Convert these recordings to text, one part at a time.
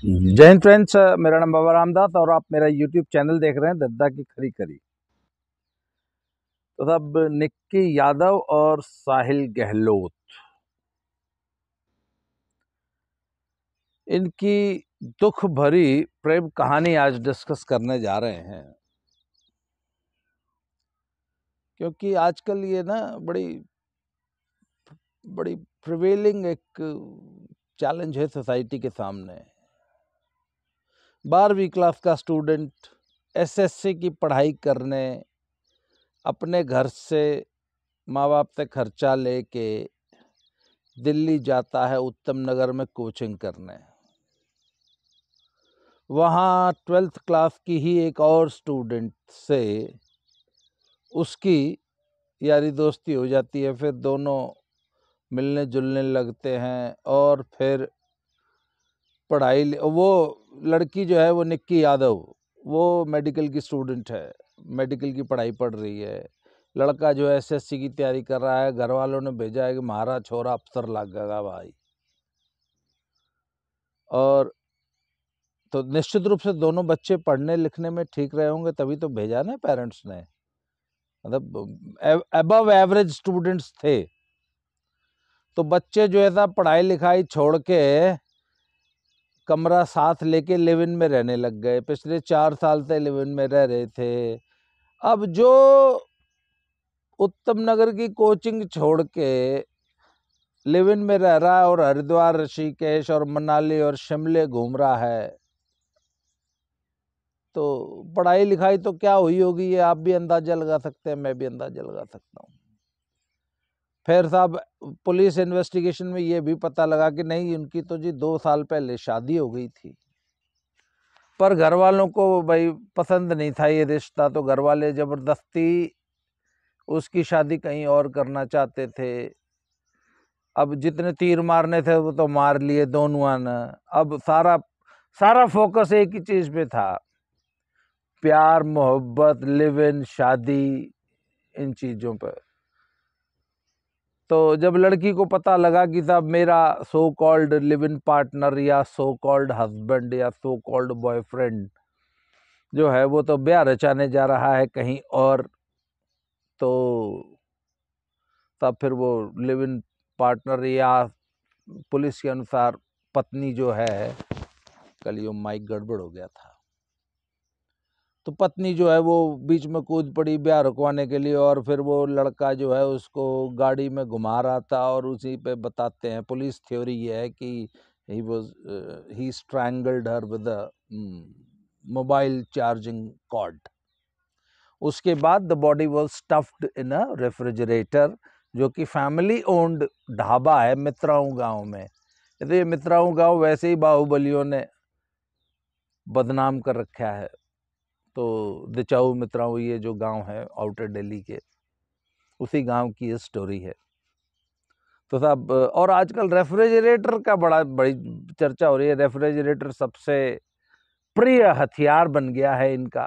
जय हिंद फ्रेंड्स, मेरा नाम बाबा रामदास और आप मेरा यूट्यूब चैनल देख रहे हैं दद्दा की खरी खरी। तो अब निक्की यादव और साहिल गहलोत, इनकी दुख भरी प्रेम कहानी आज डिस्कस करने जा रहे हैं, क्योंकि आजकल ये ना बड़ी बड़ी प्रिवेलिंग एक चैलेंज है सोसाइटी के सामने। 12वीं क्लास का स्टूडेंट एसएससी की पढ़ाई करने अपने घर से माँ बाप से खर्चा लेके दिल्ली जाता है उत्तम नगर में कोचिंग करने। वहाँ 12th क्लास की ही एक और स्टूडेंट से उसकी यारी दोस्ती हो जाती है, फिर दोनों मिलने जुलने लगते हैं और फिर वो लड़की जो है वो निक्की यादव, वो मेडिकल की स्टूडेंट है, मेडिकल की पढ़ाई पढ़ रही है। लड़का जो है एसएससी की तैयारी कर रहा है, घर वालों ने भेजा है कि हमारा छोरा अफसर लगेगा भाई। और तो निश्चित रूप से दोनों बच्चे पढ़ने लिखने में ठीक रहे होंगे, तभी तो भेजा ना पेरेंट्स ने। मतलब अबव एवरेज स्टूडेंट्स थे। तो बच्चे जो है था पढ़ाई लिखाई छोड़ के कमरा साथ लेके लिव इन में रहने लग गए। पिछले 4 साल से लिव इन में रह रहे थे। अब जो उत्तम नगर की कोचिंग छोड़ के लिव इन में रह रहा है और हरिद्वार, ऋषिकेश और मनाली और शिमले घूम रहा है, तो पढ़ाई लिखाई तो क्या हुई होगी ये आप भी अंदाजा लगा सकते हैं, मैं भी अंदाजा लगा सकता हूँ। फिर साहब पुलिस इन्वेस्टिगेशन में ये भी पता लगा कि नहीं, उनकी तो जी 2 साल पहले शादी हो गई थी, पर घर वालों को भाई पसंद नहीं था ये रिश्ता, तो घर वाले जबरदस्ती उसकी शादी कहीं और करना चाहते थे। अब जितने तीर मारने थे वो तो मार लिए दोनों ने। अब सारा सारा फोकस एक ही चीज पे था, प्यार मोहब्बत, लिव इन, शादी, इन चीजों पर। तो जब लड़की को पता लगा कि साहब मेरा so called live in partner या सो कॉल्ड हस्बैंड या सो कॉल्ड बॉयफ्रेंड जो है वो तो ब्याह रचाने जा रहा है कहीं और, तो तब फिर वो लिव इन पार्टनर या पुलिस के अनुसार पत्नी जो है, कल ये माइक गड़बड़ हो गया था, तो पत्नी जो है वो बीच में कूद पड़ी ब्याह रुकवाने के लिए। और फिर वो लड़का जो है उसको गाड़ी में घुमा रहा था और उसी पे बताते हैं, पुलिस थ्योरी ये है कि he strangled her with a mobile charging cord. उसके बाद the body was stuffed in a refrigerator, जो कि फैमिली ओन्ड ढाबा है मित्राऊ गांव में। तो ये मित्राऊ गांव वैसे ही बाहुबलियों ने बदनाम कर रखा है। तो दिचाऊ मित्राऊ ये जो गांव है आउटर दिल्ली के, उसी गांव की ये स्टोरी है। तो साहब और आजकल रेफ्रिजरेटर का बड़ी चर्चा हो रही है। रेफ्रिजरेटर सबसे प्रिय हथियार बन गया है इनका,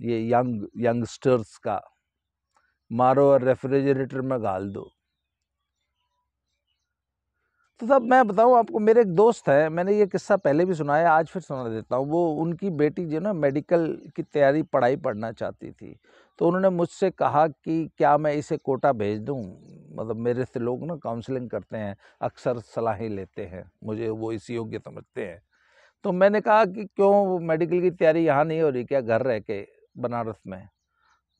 ये यंगस्टर्स का। मारो और रेफ्रिजरेटर में गाल दो। तो साहब मैं बताऊं आपको, मेरे एक दोस्त है, मैंने ये किस्सा पहले भी सुनाया, आज फिर सुना देता हूँ। वो उनकी बेटी जो ना मेडिकल की तैयारी पढ़ाई पढ़ना चाहती थी, तो उन्होंने मुझसे कहा कि क्या मैं इसे कोटा भेज दूं। मतलब मेरे से लोग ना काउंसलिंग करते हैं, अक्सर सलाहें लेते हैं, मुझे वो इसी योग्य समझते हैं। तो मैंने कहा कि क्यों मेडिकल की तैयारी यहाँ नहीं हो रही क्या, घर रह के बनारस में?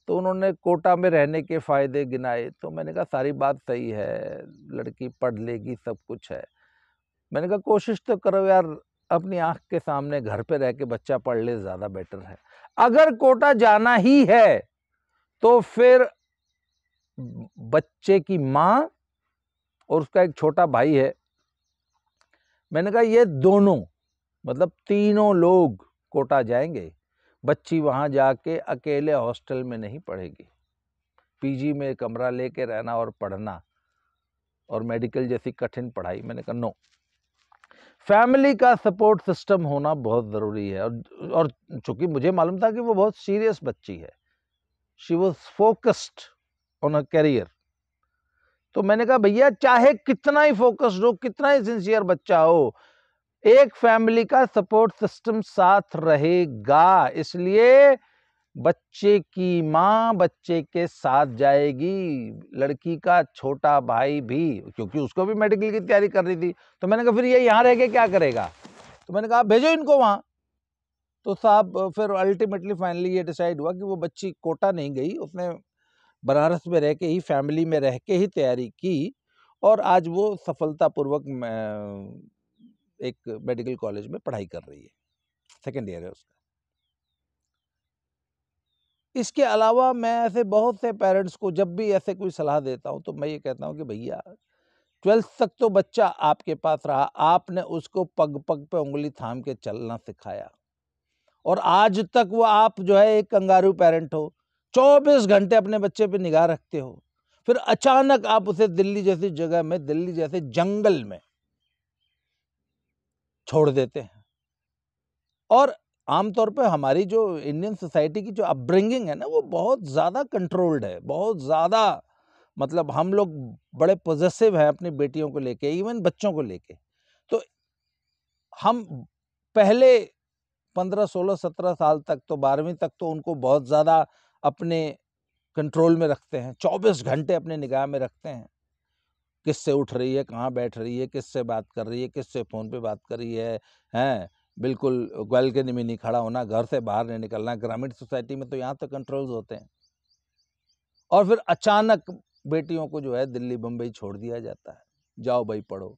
तो उन्होंने कोटा में रहने के फायदे गिनाए। तो मैंने कहा सारी बात सही है, लड़की पढ़ लेगी, सब कुछ है। मैंने कहा कोशिश तो करो यार, अपनी आंख के सामने घर पे रह के बच्चा पढ़ ले, ज्यादा बेटर है। अगर कोटा जाना ही है तो फिर बच्चे की माँ और उसका एक छोटा भाई है, मैंने कहा ये दोनों मतलब तीनों लोग कोटा जाएंगे। बच्ची वहां जाके अकेले हॉस्टल में नहीं पढ़ेगी, पीजी में कमरा लेके रहना और पढ़ना, और मेडिकल जैसी कठिन पढ़ाई। मैंने कहा नो, फैमिली का सपोर्ट सिस्टम होना बहुत ज़रूरी है। और चूंकि मुझे मालूम था कि वो बहुत सीरियस बच्ची है, she was focused on a career, तो मैंने कहा भैया चाहे कितना ही फोकस्ड हो, कितना ही सिंसियर बच्चा हो, एक फैमिली का सपोर्ट सिस्टम साथ रहेगा, इसलिए बच्चे की माँ बच्चे के साथ जाएगी, लड़की का छोटा भाई भी, क्योंकि उसको भी मेडिकल की तैयारी कर रही थी। तो मैंने कहा फिर ये यहाँ रह के क्या करेगा, तो मैंने कहा भेजो इनको वहां। तो साहब फिर अल्टीमेटली फाइनली ये डिसाइड हुआ कि वो बच्ची कोटा नहीं गई, उसने बनारस में रह के ही, फैमिली में रह के ही तैयारी की, और आज वो सफलतापूर्वक एक मेडिकल कॉलेज में पढ़ाई कर रही है, सेकेंड ईयर है उसका। इसके अलावा मैं ऐसे बहुत से पेरेंट्स को जब भी ऐसे कोई सलाह देता हूं तो मैं ये कहता हूं कि भैया 12th तक तो बच्चा आपके पास रहा, आपने उसको पग पग पे उंगली थाम के चलना सिखाया, और आज तक वो आप जो है एक कंगारू पेरेंट हो, 24 घंटे अपने बच्चे पे निगाह रखते हो, फिर अचानक आप उसे दिल्ली जैसी जगह में, दिल्ली जैसे जंगल में छोड़ देते हैं। और आमतौर पे हमारी जो इंडियन सोसाइटी की जो अपब्रिंगिंग है ना, वो बहुत ज़्यादा कंट्रोल्ड है, बहुत ज़्यादा, मतलब हम लोग बड़े पॉजेसिव हैं अपनी बेटियों को लेके, इवन बच्चों को लेके। तो हम पहले 15, 16, 17 साल तक तो 12वीं तक तो उनको बहुत ज़्यादा अपने कंट्रोल में रखते हैं, 24 घंटे अपने निगाह में रखते हैं, किससे उठ रही है, कहाँ बैठ रही है, किससे बात कर रही है, किससे फ़ोन पे बात कर रही है, हैं? बिल्कुल बालकनी में नहीं खड़ा होना, घर से बाहर नहीं निकलना। ग्रामीण सोसाइटी में तो यहाँ तक कंट्रोल्स होते हैं, और फिर अचानक बेटियों को जो है दिल्ली बम्बई छोड़ दिया जाता है, जाओ भाई पढ़ो।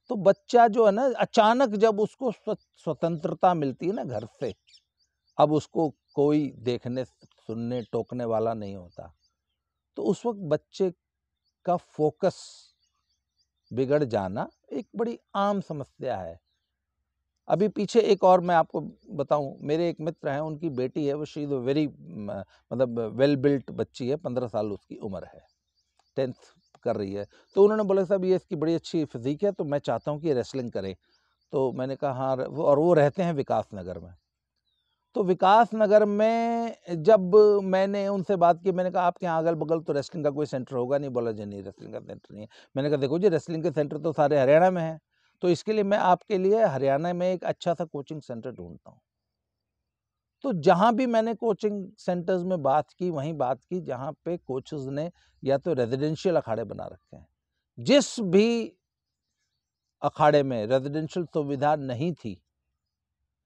तो बच्चा जो है ना, अचानक जब उसको स्वतंत्रता मिलती है ना घर से, अब उसको कोई देखने, सुनने, टोकने वाला नहीं होता, तो उस वक्त बच्चे का फोकस बिगड़ जाना एक बड़ी आम समस्या है। अभी पीछे एक और मैं आपको बताऊं, मेरे एक मित्र हैं, उनकी बेटी है, वो शी इज वेरी मतलब वेल बिल्ट बच्ची है, 15 साल उसकी उम्र है, 10th कर रही है। तो उन्होंने बोला साहब ये इसकी बड़ी अच्छी फिजिक है, तो मैं चाहता हूँ कि रेसलिंग करे। तो मैंने कहा हाँ, और वो रहते हैं विकास नगर में। तो विकास नगर में जब मैंने उनसे बात की, मैंने कहा आपके यहाँ अगल बगल तो रेसलिंग का कोई सेंटर होगा नहीं? बोला जी नहीं, रेसलिंग का सेंटर नहीं है। मैंने कहा देखो जी, रेसलिंग के सेंटर तो सारे हरियाणा में हैं, तो इसके लिए मैं आपके लिए हरियाणा में एक अच्छा सा कोचिंग सेंटर ढूंढता हूँ। तो जहाँ भी मैंने कोचिंग सेंटर्स में बात की, वहीं बात की जहाँ पे कोचेस ने या तो रेजिडेंशियल अखाड़े बना रखे हैं, जिस भी अखाड़े में रेजिडेंशियल सुविधा नहीं थी,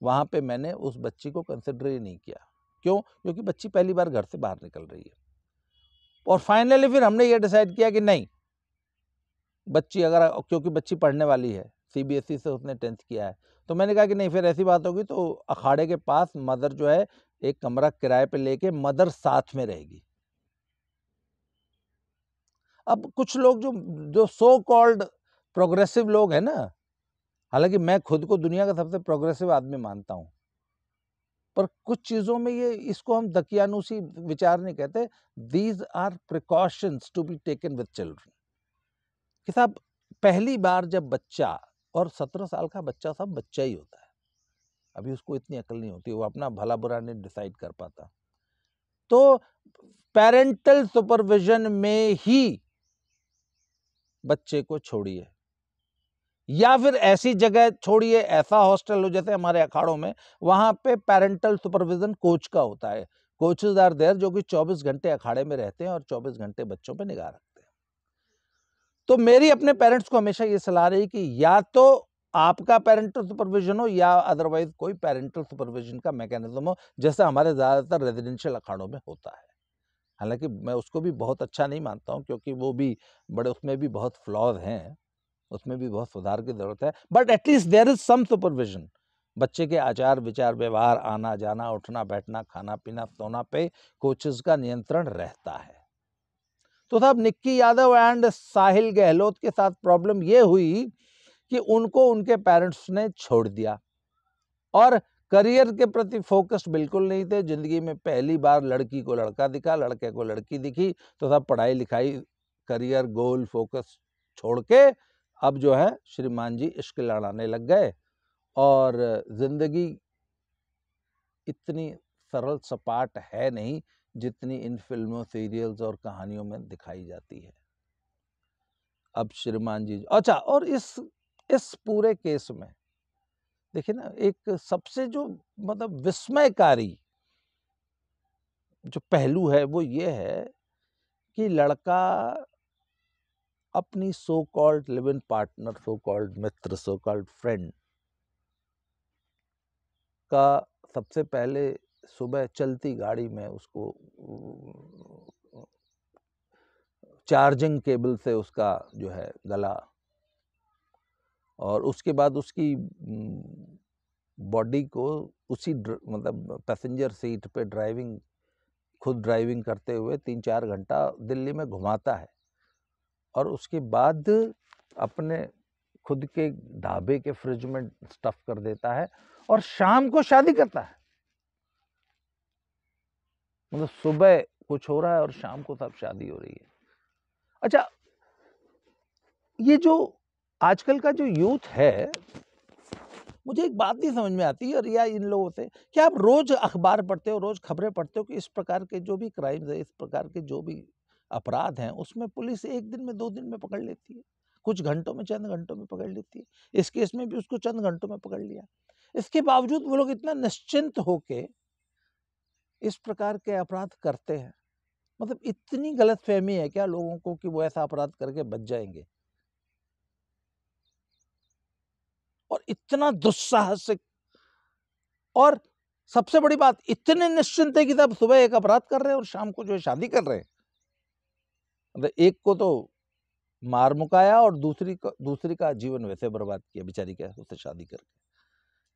वहां पे मैंने उस बच्ची को कंसिडर ही नहीं किया। क्यों? क्योंकि बच्ची पहली बार घर से बाहर निकल रही है। और फाइनली फिर हमने ये डिसाइड किया कि नहीं, बच्ची अगर, क्योंकि बच्ची पढ़ने वाली है, सीबीएसई से उसने 10th किया है, तो मैंने कहा कि नहीं, फिर ऐसी बात होगी तो अखाड़े के पास मदर जो है एक कमरा किराए पे लेके मदर साथ में रहेगी। अब कुछ लोग जो जो सो कॉल्ड प्रोग्रेसिव लोग हैं ना, हालांकि मैं खुद को दुनिया का सबसे प्रोग्रेसिव आदमी मानता हूं, पर कुछ चीजों में ये, इसको हम दकियानूसी विचार नहीं कहते, these are precautions to be taken with children. कि साहब पहली बार जब बच्चा, और 17 साल का बच्चा सब बच्चा ही होता है, अभी उसको इतनी अकल नहीं होती, वो अपना भला बुरा नहीं डिसाइड कर पाता, तो पेरेंटल सुपरविजन में ही बच्चे को छोड़िए, या फिर ऐसी जगह छोड़िए, ऐसा हॉस्टल हो जैसे हमारे अखाड़ों में, वहां पे पेरेंटल सुपरविजन कोच का होता है, कोचेस आर देयर जो कि 24 घंटे अखाड़े में रहते हैं और 24 घंटे बच्चों पे निगाह रखते हैं। तो मेरी अपने पेरेंट्स को हमेशा ये सलाह रही कि या तो आपका पेरेंटल सुपरविजन हो, या अदरवाइज कोई पेरेंटल सुपरविजन का मैकेनिज्म हो, जैसा हमारे ज्यादातर रेजिडेंशियल अखाड़ों में होता है। हालांकि मैं उसको भी बहुत अच्छा नहीं मानता हूं, क्योंकि वो भी बड़े, उसमें भी बहुत फ्लॉज हैं, उसमें भी बहुत सुधार की जरूरत है, but at least there is some supervision. बच्चे के आचार विचार, व्यवहार, आना जाना, उठना बैठना, खाना पीना, सोना पे कोचेस का नियंत्रण रहता है। तो साहब निक्की यादव एंड साहिल गहलोत के साथ प्रॉब्लम ये हुई कि उनको उनके पेरेंट्स ने छोड़ दिया, और करियर के प्रति फोकस्ड बिल्कुल नहीं थे। जिंदगी में पहली बार लड़की को लड़का दिखा, लड़के को लड़की दिखी, तो सब पढ़ाई लिखाई, करियर, गोल, फोकस छोड़ के अब जो है श्रीमान जी इश्क लड़ाने लग गए, और जिंदगी इतनी सरल सपाट है नहीं जितनी इन फिल्मों, सीरियल्स और कहानियों में दिखाई जाती है। अब श्रीमान जी, अच्छा, और इस पूरे केस में देखिए ना, एक सबसे जो मतलब विस्मयकारी जो पहलू है वो ये है कि लड़का अपनी so called live in partner, so called Mitra, so called friend का सबसे पहले सुबह चलती गाड़ी में उसको चार्जिंग केबल से उसका जो है गला, और उसके बाद उसकी बॉडी को उसी मतलब पैसेंजर सीट पे खुद ड्राइविंग करते हुए 3-4 घंटा दिल्ली में घुमाता है, और उसके बाद अपने खुद के ढाबे के फ्रिज में स्टफ कर देता है और शाम को शादी करता है। मतलब सुबह कुछ हो रहा है और शाम को सब शादी हो रही है। अच्छा, ये जो आजकल का जो यूथ है, मुझे एक बात नहीं समझ में आती है रिया इन लोगों से, क्या आप रोज अखबार पढ़ते हो, रोज खबरें पढ़ते हो कि इस प्रकार के जो भी क्राइम्स है, इस प्रकार के जो भी अपराध हैं, उसमें पुलिस 1 दिन में 2 दिन में पकड़ लेती है, कुछ घंटों में, चंद घंटों में पकड़ लेती है। इस केस में भी उसको चंद घंटों में पकड़ लिया। इसके बावजूद वो लोग इतना निश्चिंत होके इस प्रकार के अपराध करते हैं। मतलब इतनी गलतफहमी है क्या लोगों को कि वो ऐसा अपराध करके बच जाएंगे? और इतना दुस्साहसिक, और सबसे बड़ी बात, इतने निश्चिंत है कि तब सुबह एक अपराध कर रहे हैं और शाम को जो है शादी कर रहे हैं। मतलब एक को तो मार मुकाया और दूसरी का जीवन वैसे बर्बाद किया बेचारी का उससे शादी करके।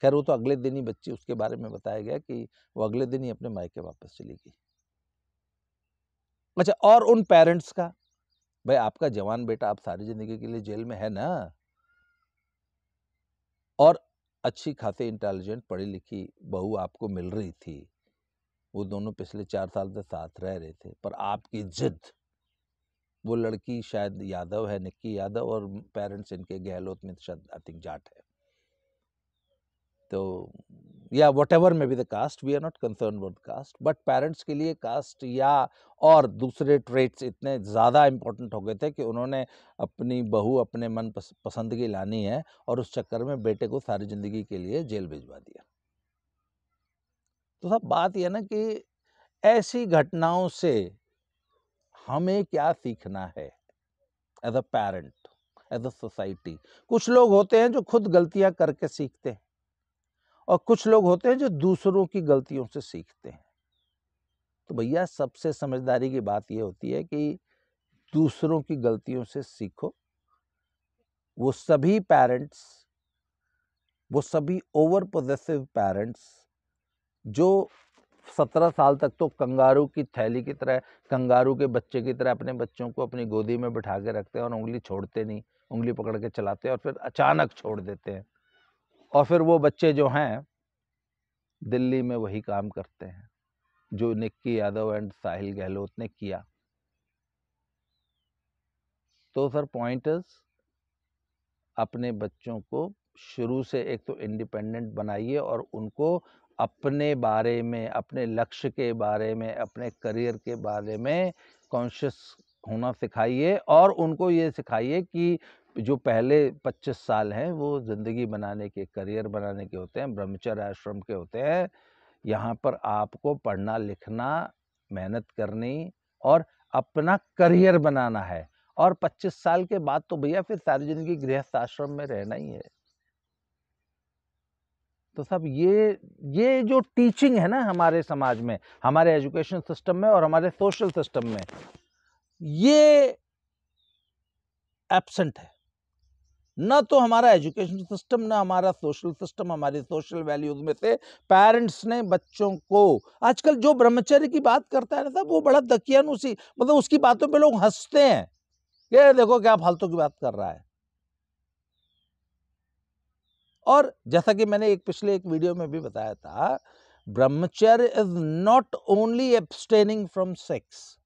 खैर वो तो अगले दिन ही बच्ची, उसके बारे में बताया गया कि वो अगले दिन ही अपने मायके वापस चली गई। अच्छा, और उन पेरेंट्स का, भाई आपका जवान बेटा आप सारी जिंदगी के लिए जेल में है ना, और अच्छी खासी इंटेलिजेंट पढ़ी लिखी बहू आपको मिल रही थी, वो दोनों पिछले 4 साल से साथ रह रहे थे, पर आपकी जिद, वो लड़की शायद यादव है, निक्की यादव, और पेरेंट्स इनके गहलोत में शायद आई थिंक जाट है। तो या whatever may be the caste, we are not concern about caste, but parents के लिए कास्ट या और दूसरे ट्रेट्स इतने ज़्यादा इंपॉर्टेंट हो गए थे कि उन्होंने अपनी बहू अपने मन पसंद की लानी है, और उस चक्कर में बेटे को सारी जिंदगी के लिए जेल भिजवा दिया। तो सब बात यह ना कि ऐसी घटनाओं से हमें क्या सीखना है as a parent, as a society. कुछ लोग होते हैं जो खुद गलतियां करके सीखते हैं, और कुछ लोग होते हैं जो दूसरों की गलतियों से सीखते हैं। तो भैया सबसे समझदारी की बात यह होती है कि दूसरों की गलतियों से सीखो। वो सभी पेरेंट्स, वो सभी ओवर पोजेसिव पेरेंट्स जो 17 साल तक तो कंगारू की थैली की तरह, कंगारू के बच्चे की तरह अपने बच्चों को अपनी गोदी में बिठा के रखते हैं और उंगली छोड़ते नहीं, उंगली पकड़ के चलाते हैं और फिर अचानक छोड़ देते हैं, और फिर वो बच्चे जो हैं दिल्ली में वही काम करते हैं जो निक्की यादव एंड साहिल गहलोत ने किया। तो सर पॉइंट इज, अपने बच्चों को शुरू से एक तो इंडिपेंडेंट बनाइए और उनको अपने बारे में, अपने लक्ष्य के बारे में, अपने करियर के बारे में कॉन्शियस होना सिखाइए, और उनको ये सिखाइए कि जो पहले 25 साल हैं वो ज़िंदगी बनाने के, करियर बनाने के होते हैं, ब्रह्मचर्य आश्रम के होते हैं। यहाँ पर आपको पढ़ना लिखना, मेहनत करनी और अपना करियर बनाना है, और 25 साल के बाद तो भैया फिर सारी जिंदगी गृहस्थ आश्रम में रहना ही है। तो सब ये जो टीचिंग है ना हमारे समाज में, हमारे एजुकेशन सिस्टम में और हमारे सोशल सिस्टम में, ये एब्सेंट है। ना तो हमारा एजुकेशन सिस्टम, ना हमारा सोशल सिस्टम, हमारी सोशल वैल्यूज में से पेरेंट्स ने बच्चों को, आजकल जो ब्रह्मचर्य की बात करता है ना साहब, वो बड़ा दकियानुसी, मतलब उसकी बातों पे लोग हंसते हैं, ये देखो क्या फालतू की बात कर रहा है। और जैसा कि मैंने पिछले एक वीडियो में भी बताया था, brahmacharya is not only abstaining from sex.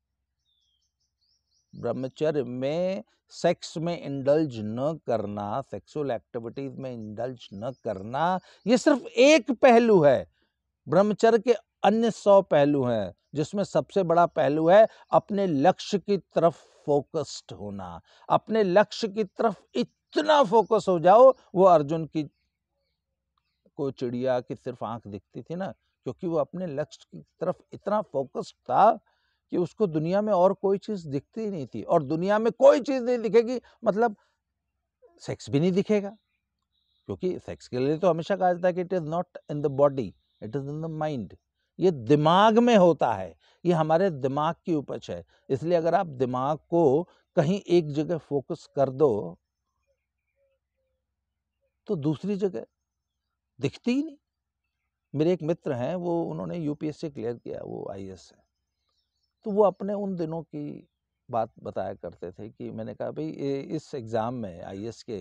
ब्रह्मचर्य में सेक्स में इंडल्ज न करना, सेक्सुअल एक्टिविटीज में इंडल्ज न करना, ये सिर्फ एक पहलू है। ब्रह्मचर्य के अन्य 100 पहलू हैं, जिसमें सबसे बड़ा पहलू है अपने लक्ष्य की तरफ फोकस्ड होना। अपने लक्ष्य की तरफ इतना फोकस हो जाओ, वो अर्जुन की को चिड़िया की सिर्फ आंख दिखती थी ना, क्योंकि वो अपने लक्ष्य की तरफ इतना फोकस्ड था कि उसको दुनिया में और कोई चीज दिखती ही नहीं थी। और दुनिया में कोई चीज नहीं दिखेगी मतलब सेक्स भी नहीं दिखेगा, क्योंकि सेक्स के लिए तो हमेशा कहा जाता है कि it is not in the body, it is in the mind. ये दिमाग में होता है, ये हमारे दिमाग की उपज है। इसलिए अगर आप दिमाग को कहीं एक जगह फोकस कर दो तो दूसरी जगह दिखती ही नहीं। मेरे एक मित्र हैं, वो उन्होंने यूपीएससी क्लियर किया, वो आईएएस है। तो वो अपने उन दिनों की बात बताया करते थे कि मैंने कहा भाई इस एग्ज़ाम में, आईएएस के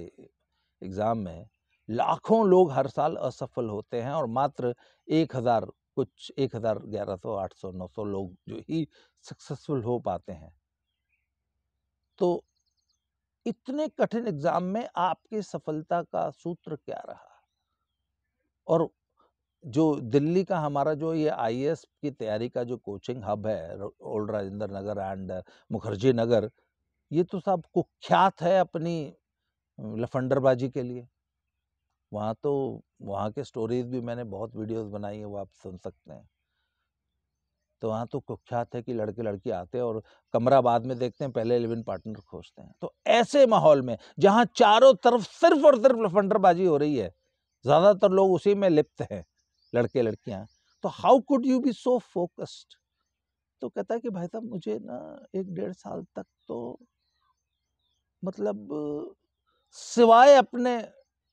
एग्ज़ाम में लाखों लोग हर साल असफल होते हैं और मात्र 1000 कुछ 1000 1100 800 900 लोग जो ही सक्सेसफुल हो पाते हैं। तो इतने कठिन एग्ज़ाम में आपकी सफलता का सूत्र क्या रहा? और जो दिल्ली का हमारा जो ये आईएएस की तैयारी का जो कोचिंग हब है, ओल्ड राजेंद्र नगर एंड मुखर्जी नगर, ये तो सब कुख्यात है अपनी लफंडरबाजी के लिए। वहाँ तो वहाँ के स्टोरीज भी मैंने बहुत वीडियोस बनाई है, वो आप सुन सकते हैं। तो वहाँ तो कुख्यात है कि लड़के लड़की आते हैं और कमरा बाद में देखते हैं, पहले लिव इन पार्टनर खोजते हैं। तो ऐसे माहौल में जहाँ चारों तरफ सिर्फ और सिर्फ लफंडरबाजी हो रही है, ज्यादातर लोग उसी में लिप्त हैं, लड़के लड़कियां, तो how could you be so focused? तो कहता है कि भाई साहब मुझे ना 1-1.5 साल तक तो मतलब सिवाय अपने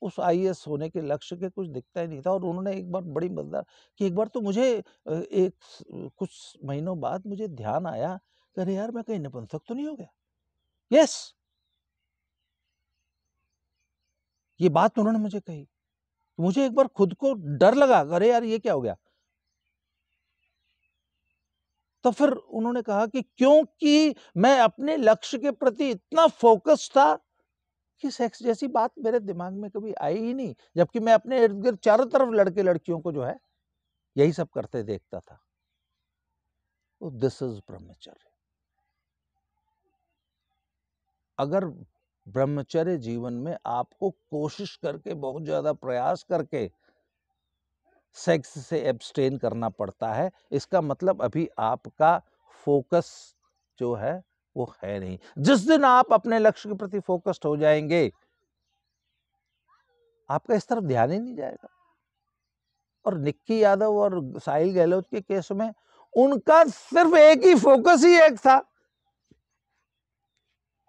उस आईएएस होने के लक्ष्य के कुछ दिखता ही नहीं था। और उन्होंने एक बार बड़ी मजेदार कि एक बार तो मुझे कुछ महीनों बाद मुझे ध्यान आया कि अरे यार मैं कहीं नपुंसक तो नहीं हो गया। यस, ये बात उन्होंने मुझे कही, मुझे एक बार खुद को डर लगा, अरे यार ये क्या हो गया। तो फिर उन्होंने कहा कि क्योंकि मैं अपने लक्ष्य के प्रति इतना फोकस था कि सेक्स जैसी बात मेरे दिमाग में कभी आई ही नहीं, जबकि मैं अपने इर्द गिर्द चारों तरफ लड़के लड़कियों को जो है यही सब करते देखता था। तो दिस इज ब्रह्मचर्य। अगर ब्रह्मचर्य जीवन में आपको कोशिश करके, बहुत ज्यादा प्रयास करके सेक्स से एब्सटेन करना पड़ता है, इसका मतलब अभी आपका फोकस जो है वो है नहीं। जिस दिन आप अपने लक्ष्य के प्रति फोकस्ड हो जाएंगे, आपका इस तरफ ध्यान ही नहीं जाएगा। और निक्की यादव और साहिल गहलोत के केस में उनका सिर्फ एक ही फोकस ही एक था,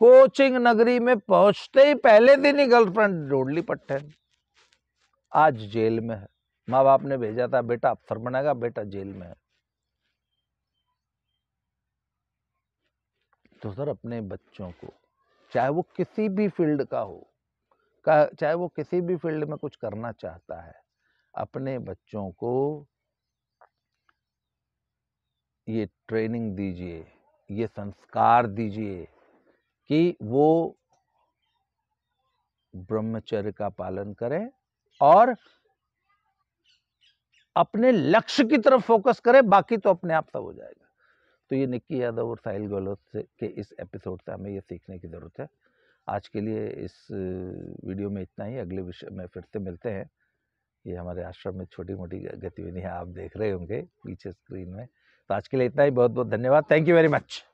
कोचिंग नगरी में पहुंचते ही पहले दिन ही गर्लफ्रेंड ढूंढ ली पट्टे। आज जेल में है, माँ बाप ने भेजा था बेटा अफसर बनेगा, बेटा जेल में है। तो सर अपने बच्चों को, चाहे वो किसी भी फील्ड का हो, चाहे वो किसी भी फील्ड में कुछ करना चाहता है, अपने बच्चों को ये ट्रेनिंग दीजिए, ये संस्कार दीजिए कि वो ब्रह्मचर्य का पालन करें और अपने लक्ष्य की तरफ फोकस करें, बाकी तो अपने आप सब हो जाएगा। तो ये निक्की यादव और साहिल गहलोत से के इस एपिसोड से हमें ये सीखने की जरूरत है। आज के लिए इस वीडियो में इतना ही, अगले विषय में फिर से मिलते हैं। ये हमारे आश्रम में छोटी मोटी गतिविधियां आप देख रहे होंगे पीछे स्क्रीन में। तो आज के लिए इतना ही, बहुत बहुत धन्यवाद, थैंक यू वेरी मच।